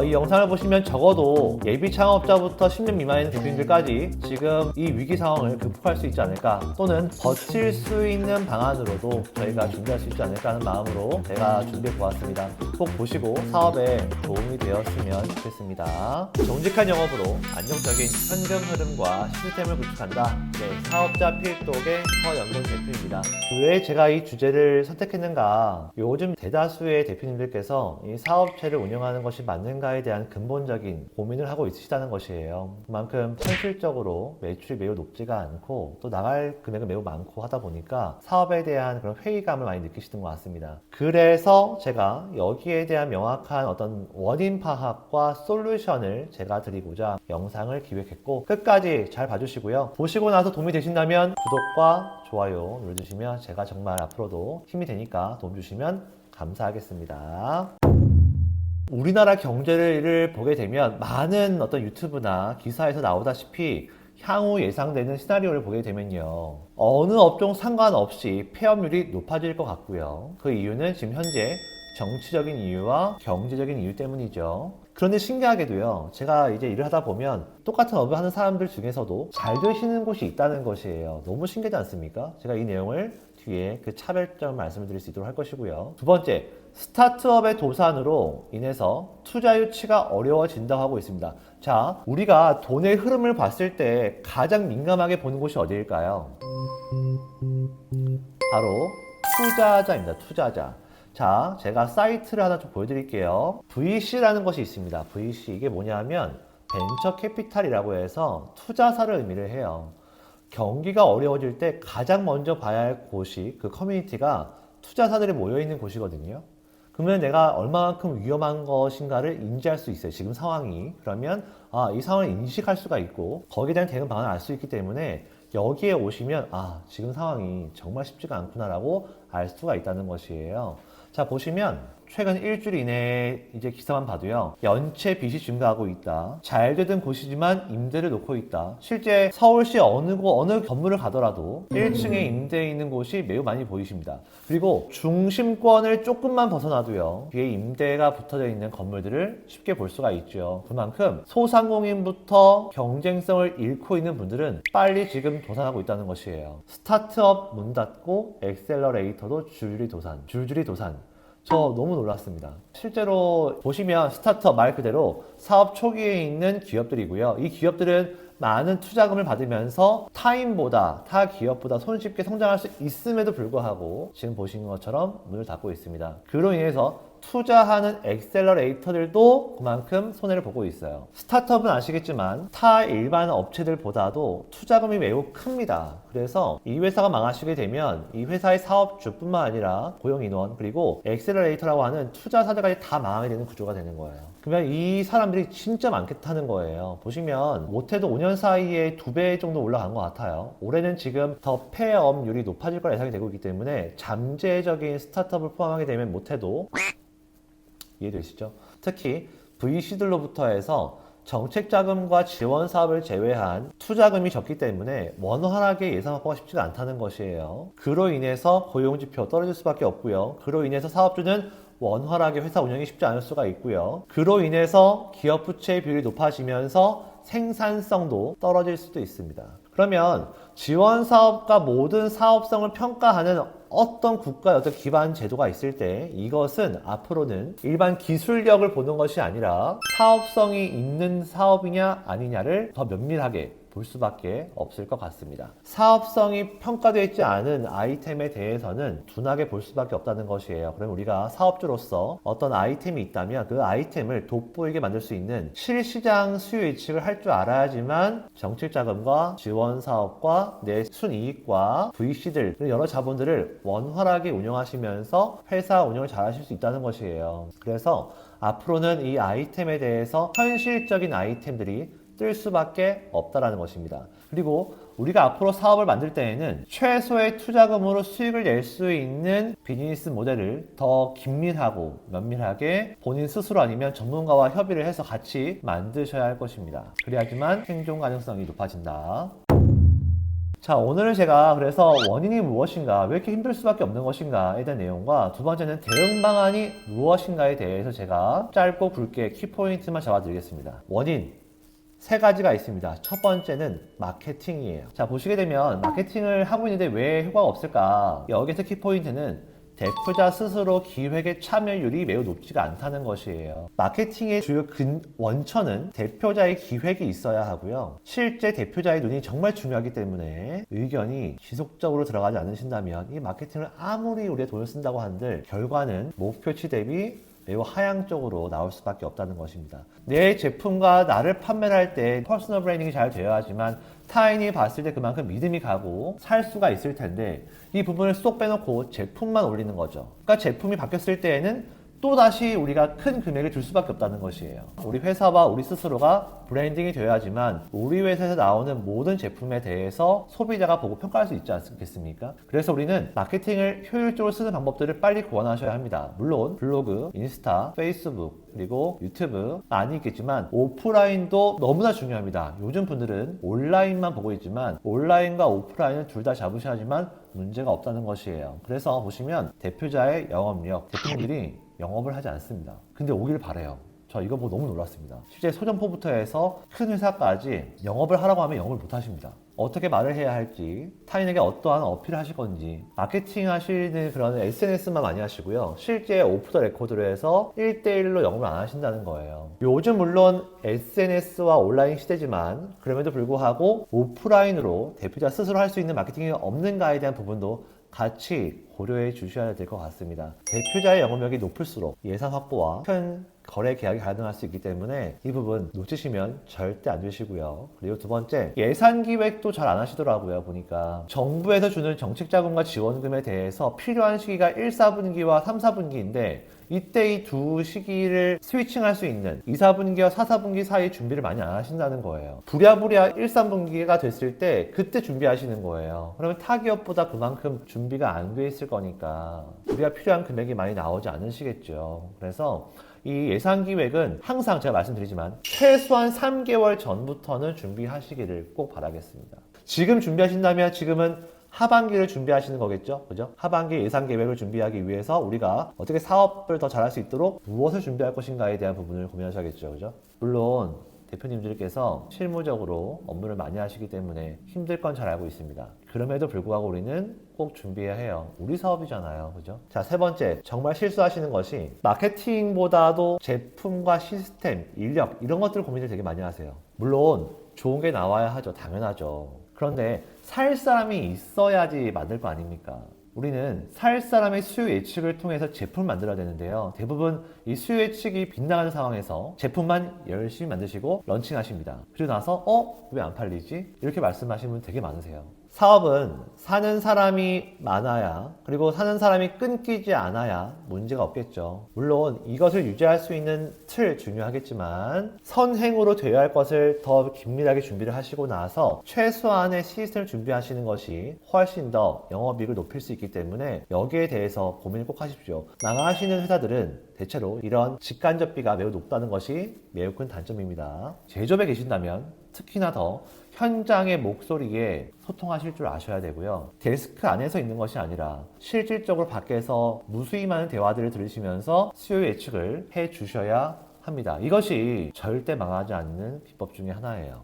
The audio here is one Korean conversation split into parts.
이 영상을 보시면 적어도 예비 창업자부터 10년 미만의 대표님들까지 지금 이 위기 상황을 극복할 수 있지 않을까, 또는 버틸 수 있는 방안으로도 저희가 준비할 수 있지 않을까 하는 마음으로 제가 준비해 보았습니다. 꼭 보시고 사업에 도움이 되었으면 좋겠습니다. 정직한 영업으로 안정적인 현금 흐름과 시스템을 구축한다. 네, 사업자 필독의 서영근 대표입니다. 왜 제가 이 주제를 선택했는가? 요즘 대다수의 대표님들께서 이 사업체를 운영하는 것이 맞는가에 대한 근본적인 고민을 하고 있으시다는 것이에요. 그만큼 현실적으로 매출이 매우 높지가 않고 또 나갈 금액은 매우 많고 하다 보니까 사업에 대한 그런 회의감을 많이 느끼시는 것 같습니다. 그래서 제가 여기에 대한 명확한 어떤 원인 파악과 솔루션을 제가 드리고자 영상을 기획했고, 끝까지 잘 봐주시고요. 보시고 나서 도움이 되신다면 구독과 좋아요 눌러주시면 제가 정말 앞으로도 힘이 되니까 도움 주시면 감사하겠습니다. 우리나라 경제를 보게 되면 많은 어떤 유튜브나 기사에서 나오다시피 향후 예상되는 시나리오를 보게 되면요, 어느 업종 상관없이 폐업률이 높아질 것 같고요. 그 이유는 지금 현재 정치적인 이유와 경제적인 이유 때문이죠. 그런데 신기하게도요, 제가 이제 일을 하다 보면 똑같은 업을 하는 사람들 중에서도 잘 되시는 곳이 있다는 것이에요. 너무 신기하지 않습니까? 제가 이 내용을 뒤에 그 차별점을 말씀을 드릴 수 있도록 할 것이고요. 두 번째, 스타트업의 도산으로 인해서 투자 유치가 어려워진다고 하고 있습니다. 자, 우리가 돈의 흐름을 봤을 때 가장 민감하게 보는 곳이 어디일까요? 바로 투자자입니다. 투자자. 자, 제가 사이트를 하나 좀 보여드릴게요. VC라는 것이 있습니다. VC, 이게 뭐냐면 벤처 캐피탈이라고 해서 투자사를 의미를 해요. 경기가 어려워질 때 가장 먼저 봐야 할 곳이, 그 커뮤니티가 투자사들이 모여있는 곳이거든요. 그러면 내가 얼마만큼 위험한 것인가를 인지할 수 있어요. 지금 상황이. 그러면 이 상황을 인식할 수가 있고 거기에 대한 대응 방안을 알 수 있기 때문에 여기에 오시면 지금 상황이 정말 쉽지가 않구나라고 알 수가 있다는 것이에요. 자, 보시면 최근 일주일 이내에 이제 기사만 봐도요, 연체 빚이 증가하고 있다. 잘 되던 곳이지만 임대를 놓고 있다. 실제 서울시 어느 건물을 가더라도 1층에 임대해 있는 곳이 매우 많이 보이십니다. 그리고 중심권을 조금만 벗어나도요, 뒤에 임대가 붙어져 있는 건물들을 쉽게 볼 수가 있죠. 그만큼 소상공인부터 경쟁성을 잃고 있는 분들은 빨리 지금 도산하고 있다는 것이에요. 스타트업 문 닫고 엑셀러레이터도 줄줄이 도산. 저 너무 놀랐습니다. 실제로 보시면 스타트업 말 그대로 사업 초기에 있는 기업들이고요. 이 기업들은 많은 투자금을 받으면서 타 기업보다 손쉽게 성장할 수 있음에도 불구하고 지금 보시는 것처럼 문을 닫고 있습니다. 그로 인해서 투자하는 엑셀러레이터들도 그만큼 손해를 보고 있어요. 스타트업은 아시겠지만 타 일반 업체들보다도 투자금이 매우 큽니다. 그래서 이 회사가 망하시게 되면 이 회사의 사업주뿐만 아니라 고용인원 그리고 엑셀러레이터라고 하는 투자사들까지 다 망하게 되는 구조가 되는 거예요. 그러면 이 사람들이 진짜 많겠다는 거예요. 보시면 못해도 5년 사이에 2배 정도 올라간 것 같아요. 올해는 지금 더 폐업률이 높아질 거라 예상이 되고 있기 때문에 잠재적인 스타트업을 포함하게 되면 못해도, 이해되시죠? 특히 VC들로부터 해서 정책자금과 지원 사업을 제외한 투자금이 적기 때문에 원활하게 예상 확보가 쉽지가 않다는 것이에요. 그로 인해서 고용지표 떨어질 수밖에 없고요. 그로 인해서 사업주는 원활하게 회사 운영이 쉽지 않을 수가 있고요. 그로 인해서 기업 부채의 비율이 높아지면서 생산성도 떨어질 수도 있습니다. 그러면 지원 사업과 모든 사업성을 평가하는 어떤 국가의 어떤 기반 제도가 있을 때 이것은 앞으로는 일반 기술력을 보는 것이 아니라 사업성이 있는 사업이냐 아니냐를 더 면밀하게 볼 수밖에 없을 것 같습니다. 사업성이 평가되어 있지 않은 아이템에 대해서는 둔하게 볼 수밖에 없다는 것이에요. 그럼 우리가 사업주로서 어떤 아이템이 있다면 그 아이템을 돋보이게 만들 수 있는 실시장 수요 예측을 할 줄 알아야지만 정책자금과 지원 사업과 내 순이익과 VC들 여러 자본들을 원활하게 운영하시면서 회사 운영을 잘 하실 수 있다는 것이에요. 그래서 앞으로는 이 아이템에 대해서 현실적인 아이템들이 뜰 수밖에 없다라는 것입니다. 그리고 우리가 앞으로 사업을 만들 때에는 최소의 투자금으로 수익을 낼 수 있는 비즈니스 모델을 더 긴밀하고 면밀하게 본인 스스로 아니면 전문가와 협의를 해서 같이 만드셔야 할 것입니다. 그래야지만 생존 가능성이 높아진다. 자, 오늘은 제가 그래서 원인이 무엇인가, 왜 이렇게 힘들 수밖에 없는 것인가에 대한 내용과 두 번째는 대응 방안이 무엇인가에 대해서 제가 짧고 굵게 키포인트만 잡아드리겠습니다. 원인 세 가지가 있습니다. 첫 번째는 마케팅이에요. 자, 보시게 되면 마케팅을 하고 있는데 왜 효과가 없을까? 여기서 키포인트는 대표자 스스로 기획의 참여율이 매우 높지가 않다는 것이에요. 마케팅의 주요 원천은 대표자의 기획이 있어야 하고요. 실제 대표자의 눈이 정말 중요하기 때문에 의견이 지속적으로 들어가지 않으신다면 이 마케팅을 아무리 우리가 돈을 쓴다고 한들 결과는 목표치 대비 매우 하향적으로 나올 수밖에 없다는 것입니다. 내 제품과 나를 판매를 할 때 퍼스널 브랜딩이 잘 되어야 하지만 타인이 봤을 때 그만큼 믿음이 가고 살 수가 있을 텐데 이 부분을 쏙 빼놓고 제품만 올리는 거죠. 그러니까 제품이 바뀌었을 때에는 또다시 우리가 큰 금액을 줄 수밖에 없다는 것이에요. 우리 회사와 우리 스스로가 브랜딩이 되어야지만 우리 회사에서 나오는 모든 제품에 대해서 소비자가 보고 평가할 수 있지 않겠습니까? 그래서 우리는 마케팅을 효율적으로 쓰는 방법들을 빨리 고안하셔야 합니다. 물론 블로그, 인스타, 페이스북, 그리고 유튜브 많이 있겠지만 오프라인도 너무나 중요합니다. 요즘 분들은 온라인만 보고 있지만 온라인과 오프라인은 둘 다 잡으셔야지만 문제가 없다는 것이에요. 그래서 보시면 대표자의 영업력, 대표님들이 영업을 하지 않습니다. 근데 오길 바래요. 저 이거 보고 너무 놀랐습니다. 실제 소점포부터 해서 큰 회사까지 영업을 하라고 하면 영업을 못 하십니다. 어떻게 말을 해야 할지, 타인에게 어떠한 어필을 하실 건지, 마케팅 하시는 그런 SNS만 많이 하시고요. 실제 오프 더 레코드로 해서 1대1로 영업을 안 하신다는 거예요. 요즘 물론 SNS와 온라인 시대지만 그럼에도 불구하고 오프라인으로 대표자 스스로 할 수 있는 마케팅이 없는가에 대한 부분도 같이 고려해 주셔야 될 것 같습니다. 대표자의 영업력이 높을수록 예산 확보와 큰 거래 계약이 가능할 수 있기 때문에 이 부분 놓치시면 절대 안 되시고요. 그리고 두 번째, 예산 기획도 잘 안 하시더라고요. 보니까 정부에서 주는 정책자금과 지원금에 대해서 필요한 시기가 1, 4분기와 3, 4분기인데 이때 이 두 시기를 스위칭할 수 있는 2, 4분기와 4, 4분기 사이 준비를 많이 안 하신다는 거예요. 부랴부랴 1, 3분기가 됐을 때 그때 준비하시는 거예요. 그러면 타 기업보다 그만큼 준비가 안 돼 있을 거니까 우리가 필요한 금액이 많이 나오지 않으시겠죠. 그래서 이 예산 기획은 항상 제가 말씀드리지만 최소한 3개월 전부터는 준비하시기를 꼭 바라겠습니다. 지금 준비하신다면 지금은 하반기를 준비하시는 거겠죠? 그죠? 하반기 예산 계획을 준비하기 위해서 우리가 어떻게 사업을 더 잘할 수 있도록 무엇을 준비할 것인가에 대한 부분을 고민하셔야겠죠. 그죠? 물론 대표님들께서 실무적으로 업무를 많이 하시기 때문에 힘들 건 잘 알고 있습니다. 그럼에도 불구하고 우리는 꼭 준비해야 해요. 우리 사업이잖아요. 그죠? 자, 세 번째, 정말 실수하시는 것이 마케팅보다도 제품과 시스템, 인력 이런 것들 고민을 되게 많이 하세요. 물론 좋은 게 나와야 하죠. 당연하죠. 그런데 살 사람이 있어야지 만들 거 아닙니까? 우리는 살 사람의 수요 예측을 통해서 제품을 만들어야 되는데요. 대부분 이 수요 예측이 빗나가는 상황에서 제품만 열심히 만드시고 런칭하십니다. 그리고 나서 왜 안 팔리지? 이렇게 말씀하시는 분 되게 많으세요. 사업은 사는 사람이 많아야, 그리고 사는 사람이 끊기지 않아야 문제가 없겠죠. 물론 이것을 유지할 수 있는 틀 중요하겠지만 선행으로 되어야 할 것을 더 긴밀하게 준비를 하시고 나서 최소한의 시스템을 준비하시는 것이 훨씬 더 영업이익을 높일 수 있기 때문에 여기에 대해서 고민을 꼭 하십시오. 망하시는 회사들은 대체로 이런 직간접비가 매우 높다는 것이 매우 큰 단점입니다. 제조업에 계신다면 특히나 더 현장의 목소리에 소통하실 줄 아셔야 되고요. 데스크 안에서 있는 것이 아니라 실질적으로 밖에서 무수히 많은 대화들을 들으시면서 수요 예측을 해 주셔야 합니다. 이것이 절대 망하지 않는 비법 중에 하나예요.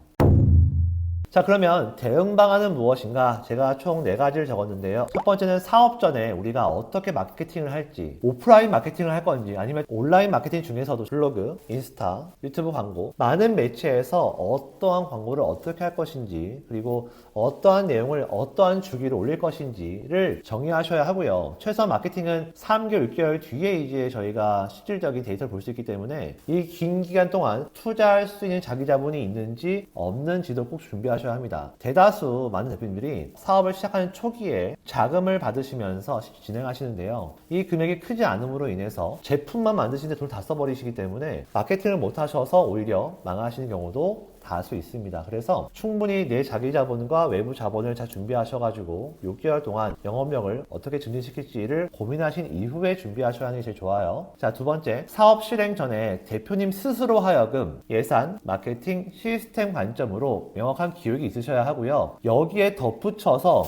자, 그러면 대응 방안은 무엇인가? 제가 총 4가지를 적었는데요. 첫 번째는 사업 전에 우리가 어떻게 마케팅을 할지, 오프라인 마케팅을 할 건지, 아니면 온라인 마케팅 중에서도 블로그, 인스타, 유튜브 광고, 많은 매체에서 어떠한 광고를 어떻게 할 것인지, 그리고 어떠한 내용을 어떠한 주기로 올릴 것인지를 정의하셔야 하고요. 최소한 마케팅은 3개월, 6개월 뒤에 이제 저희가 실질적인 데이터를 볼 수 있기 때문에 이 긴 기간 동안 투자할 수 있는 자기 자본이 있는지 없는지도 꼭 준비하셔야 합니다. 대다수 많은 대표님들이 사업을 시작하는 초기에 자금을 받으시면서 진행하시는데요. 이 금액이 크지 않음으로 인해서 제품만 만드시는데 돈을 다 써버리시기 때문에 마케팅을 못 하셔서 오히려 망하시는 경우도 다 할 수 있습니다. 그래서 충분히 내 자기 자본과 외부 자본을 잘 준비하셔가지고 6개월 동안 영업력을 어떻게 증진시킬지를 고민하신 이후에 준비하셔야 하는 게 제일 좋아요. 자, 두 번째, 사업 실행 전에 대표님 스스로 하여금 예산, 마케팅, 시스템 관점으로 명확한 기획이 있으셔야 하고요. 여기에 덧붙여서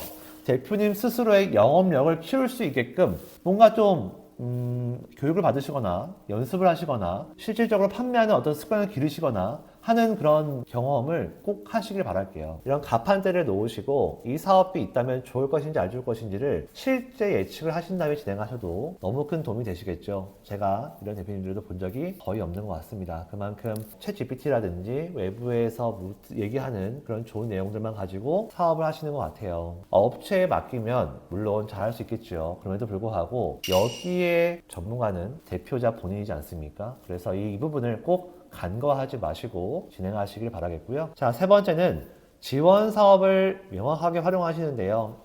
대표님 스스로의 영업력을 키울 수 있게끔 뭔가 좀 교육을 받으시거나 연습을 하시거나 실질적으로 판매하는 어떤 습관을 기르시거나 하는 그런 경험을 꼭 하시길 바랄게요. 이런 가판대를 놓으시고 이 사업이 있다면 좋을 것인지 안 좋을 것인지를 실제 예측을 하신 다음에 진행하셔도 너무 큰 도움이 되시겠죠. 제가 이런 대표님들도 본 적이 거의 없는 것 같습니다. 그만큼 챗 GPT라든지 외부에서 얘기하는 그런 좋은 내용들만 가지고 사업을 하시는 것 같아요. 업체에 맡기면 물론 잘할 수 있겠죠. 그럼에도 불구하고 여기에 전문가는 대표자 본인이지 않습니까? 그래서 이 부분을 꼭 간과하지 마시고 진행하시길 바라겠고요. 자, 세 번째는 지원 사업을 명확하게 활용하시는데요.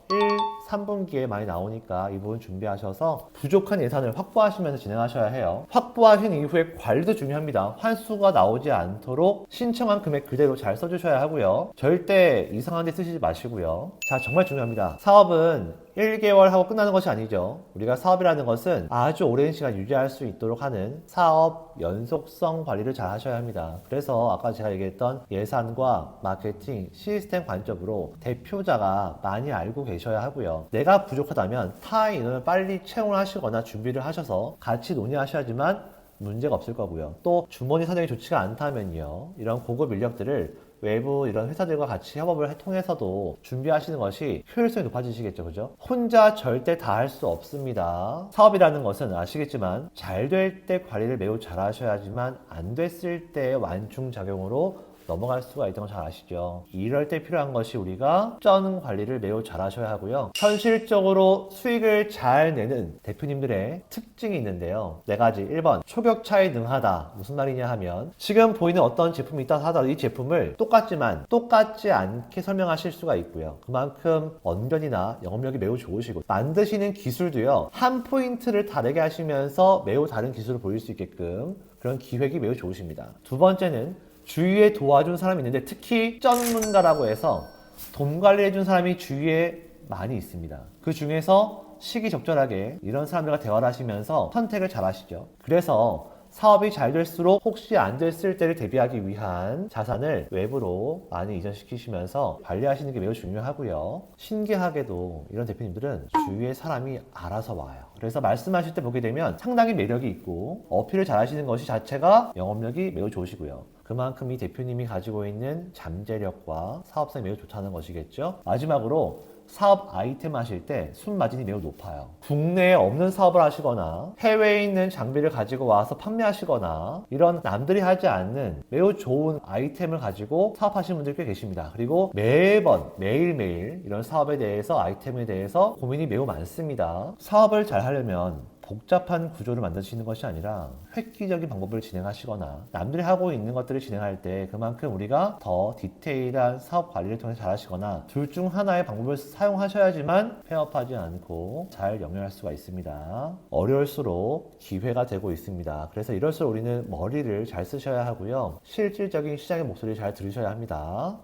3분기에 많이 나오니까 이 부분 준비하셔서 부족한 예산을 확보하시면서 진행하셔야 해요. 확보하신 이후에 관리도 중요합니다. 환수가 나오지 않도록 신청한 금액 그대로 잘 써주셔야 하고요. 절대 이상한 데 쓰시지 마시고요. 자, 정말 중요합니다. 사업은 1개월 하고 끝나는 것이 아니죠. 우리가 사업이라는 것은 아주 오랜 시간 유지할 수 있도록 하는 사업 연속성 관리를 잘 하셔야 합니다. 그래서 아까 제가 얘기했던 예산과 마케팅, 시스템 관점으로 대표자가 많이 알고 계셔야 하고요. 내가 부족하다면 타 인원을 빨리 채용을 하시거나 준비를 하셔서 같이 논의하셔야지만 문제가 없을 거고요. 또 주머니 사정이 좋지가 않다면요. 이런 고급 인력들을 외부 이런 회사들과 같이 협업을 통해서도 준비하시는 것이 효율성이 높아지시겠죠. 그죠? 혼자 절대 다 할 수 없습니다. 사업이라는 것은 아시겠지만 잘 될 때 관리를 매우 잘 하셔야지만 안 됐을 때 완충작용으로 넘어갈 수가 있다는 걸 잘 아시죠? 이럴 때 필요한 것이 우리가 전 관리를 매우 잘 하셔야 하고요. 현실적으로 수익을 잘 내는 대표님들의 특징이 있는데요. 네 가지. 1번, 초격차에 능하다. 무슨 말이냐 하면 지금 보이는 어떤 제품이 있다 하더라도 이 제품을 똑같지만 똑같지 않게 설명하실 수가 있고요. 그만큼 언변이나 영업력이 매우 좋으시고 만드시는 기술도요. 한 포인트를 다르게 하시면서 매우 다른 기술을 보일 수 있게끔 그런 기획이 매우 좋으십니다. 두 번째는 주위에 도와준 사람이 있는데 특히 전문가라고 해서 돈 관리해준 사람이 주위에 많이 있습니다. 그 중에서 시기적절하게 이런 사람들과 대화를 하시면서 선택을 잘 하시죠. 그래서 사업이 잘 될수록 혹시 안 됐을 때를 대비하기 위한 자산을 외부로 많이 이전시키시면서 관리하시는 게 매우 중요하고요. 신기하게도 이런 대표님들은 주위에 사람이 알아서 와요. 그래서 말씀하실 때 보게 되면 상당히 매력이 있고 어필을 잘 하시는 것이 자체가 영업력이 매우 좋으시고요. 그만큼 이 대표님이 가지고 있는 잠재력과 사업성이 매우 좋다는 것이겠죠. 마지막으로 사업 아이템 하실 때 순마진이 매우 높아요. 국내에 없는 사업을 하시거나 해외에 있는 장비를 가지고 와서 판매하시거나 이런 남들이 하지 않는 매우 좋은 아이템을 가지고 사업하시는 분들이 꽤 계십니다. 그리고 매일매일 이런 사업에 대해서 아이템에 대해서 고민이 매우 많습니다. 사업을 잘 하려면 복잡한 구조를 만드시는 것이 아니라 획기적인 방법을 진행하시거나 남들이 하고 있는 것들을 진행할 때 그만큼 우리가 더 디테일한 사업 관리를 통해서 잘 하시거나 둘 중 하나의 방법을 사용하셔야지만 폐업하지 않고 잘 영위할 수가 있습니다. 어려울수록 기회가 되고 있습니다. 그래서 이럴수록 우리는 머리를 잘 쓰셔야 하고요. 실질적인 시장의 목소리를 잘 들으셔야 합니다.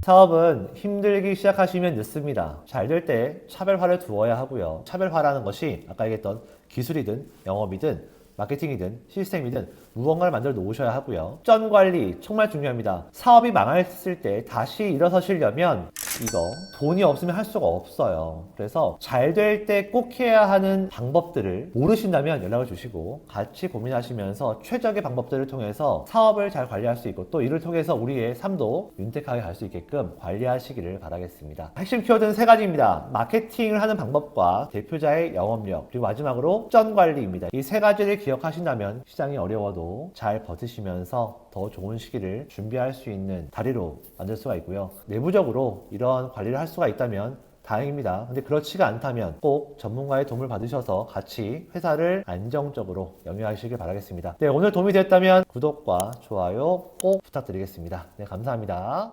사업은 힘들기 시작하시면 늦습니다. 잘 될 때 차별화를 두어야 하고요. 차별화라는 것이 아까 얘기했던 기술이든 영업이든 마케팅이든 시스템이든 무언가를 만들어 놓으셔야 하고요. 전 관리 정말 중요합니다. 사업이 망했을 때 다시 일어서시려면 이거 돈이 없으면 할 수가 없어요. 그래서 잘 될 때 꼭 해야 하는 방법들을 모르신다면 연락을 주시고 같이 고민하시면서 최적의 방법들을 통해서 사업을 잘 관리할 수 있고 또 이를 통해서 우리의 삶도 윤택하게 갈 수 있게끔 관리하시기를 바라겠습니다. 핵심 키워드는 세 가지입니다. 마케팅을 하는 방법과 대표자의 영업력 그리고 마지막으로 전 관리입니다. 이 세 가지를 기억하신다면 시장이 어려워도 잘 버티시면서 더 좋은 시기를 준비할 수 있는 다리로 만들 수가 있고요. 내부적으로 이런 관리를 할 수가 있다면 다행입니다. 근데 그렇지가 않다면 꼭 전문가의 도움을 받으셔서 같이 회사를 안정적으로 영위하시길 바라겠습니다. 네, 오늘 도움이 됐다면 구독과 좋아요 꼭 부탁드리겠습니다. 네, 감사합니다.